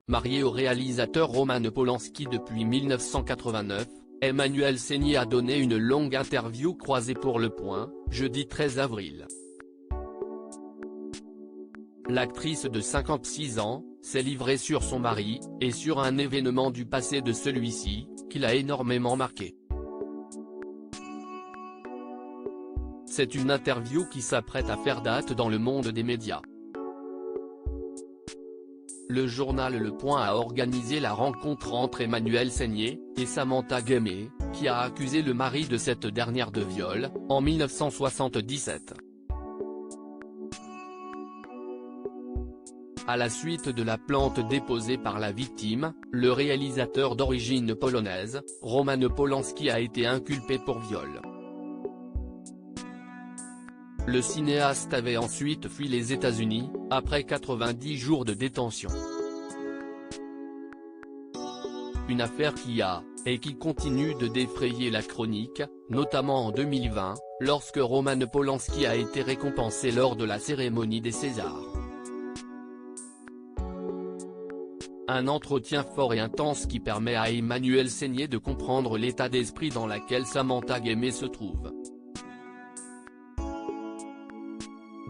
mariée au réalisateur Roman Polanski depuis 1989, Emmanuelle Seigner a donné une longue interview croisée pour Le Point, jeudi 13 avril. L'actrice de 56 ans, s'est livrée sur son mari, et sur un événement du passé de celui-ci, qui l'a énormément marqué. C'est une interview qui s'apprête à faire date dans le monde des médias. Le journal Le Point a organisé la rencontre entre Emmanuelle Seigner et Samantha Guemmé, qui a accusé le mari de cette dernière de viol, en 1977. À la suite de la plainte déposée par la victime, le réalisateur d'origine polonaise, Roman Polanski a été inculpé pour viol. Le cinéaste avait ensuite fui les États-Unis, après 90 jours de détention. Une affaire qui a, et qui continue de défrayer la chronique, notamment en 2020, lorsque Roman Polanski a été récompensé lors de la cérémonie des Césars. Un entretien fort et intense qui permet à Emmanuelle Seigner de comprendre l'état d'esprit dans lequel Samantha Guemmé se trouve.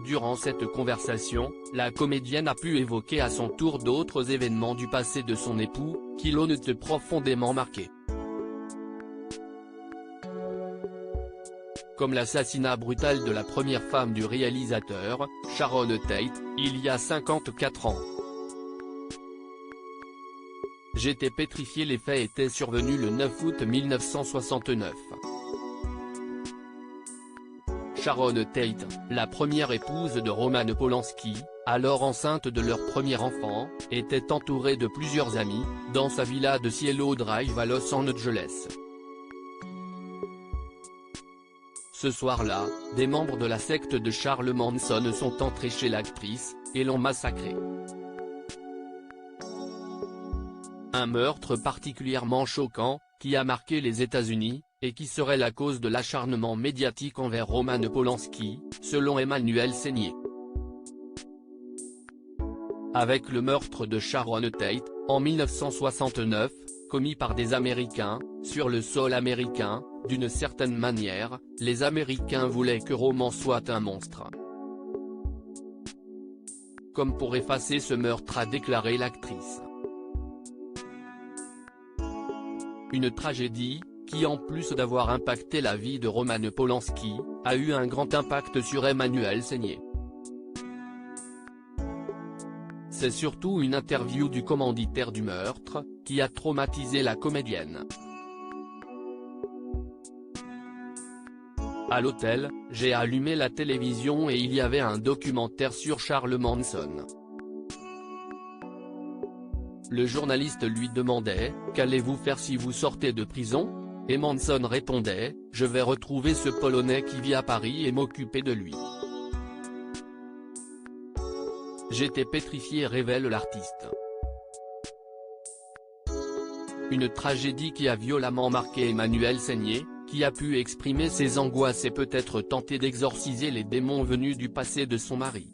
Durant cette conversation, la comédienne a pu évoquer à son tour d'autres événements du passé de son époux, qui l'ont profondément marqué. Comme l'assassinat brutal de la première femme du réalisateur, Sharon Tate, il y a 54 ans. J'étais pétrifié. Les faits étaient survenus le 9 août 1969. Sharon Tate, la première épouse de Roman Polanski, alors enceinte de leur premier enfant, était entourée de plusieurs amis, dans sa villa de Cielo Drive à Los Angeles. Ce soir-là, des membres de la secte de Charles Manson sont entrés chez l'actrice, et l'ont massacrée. Un meurtre particulièrement choquant, qui a marqué les États-Unis, et qui serait la cause de l'acharnement médiatique envers Roman Polanski, selon Emmanuelle Seigner. Avec le meurtre de Sharon Tate, en 1969, commis par des Américains, sur le sol américain, d'une certaine manière, les Américains voulaient que Roman soit un monstre. Comme pour effacer ce meurtre, a déclaré l'actrice. Une tragédie, qui en plus d'avoir impacté la vie de Roman Polanski, a eu un grand impact sur Emmanuelle Seigner. C'est surtout une interview du commanditaire du meurtre, qui a traumatisé la comédienne. À l'hôtel, j'ai allumé la télévision et il y avait un documentaire sur Charles Manson. Le journaliste lui demandait « Qu'allez-vous faire si vous sortez de prison ?» Et Manson répondait « Je vais retrouver ce Polonais qui vit à Paris et m'occuper de lui. » J'étais pétrifié, révèle l'artiste. Une tragédie qui a violemment marqué Emmanuelle Seigner, qui a pu exprimer ses angoisses et peut-être tenter d'exorciser les démons venus du passé de son mari.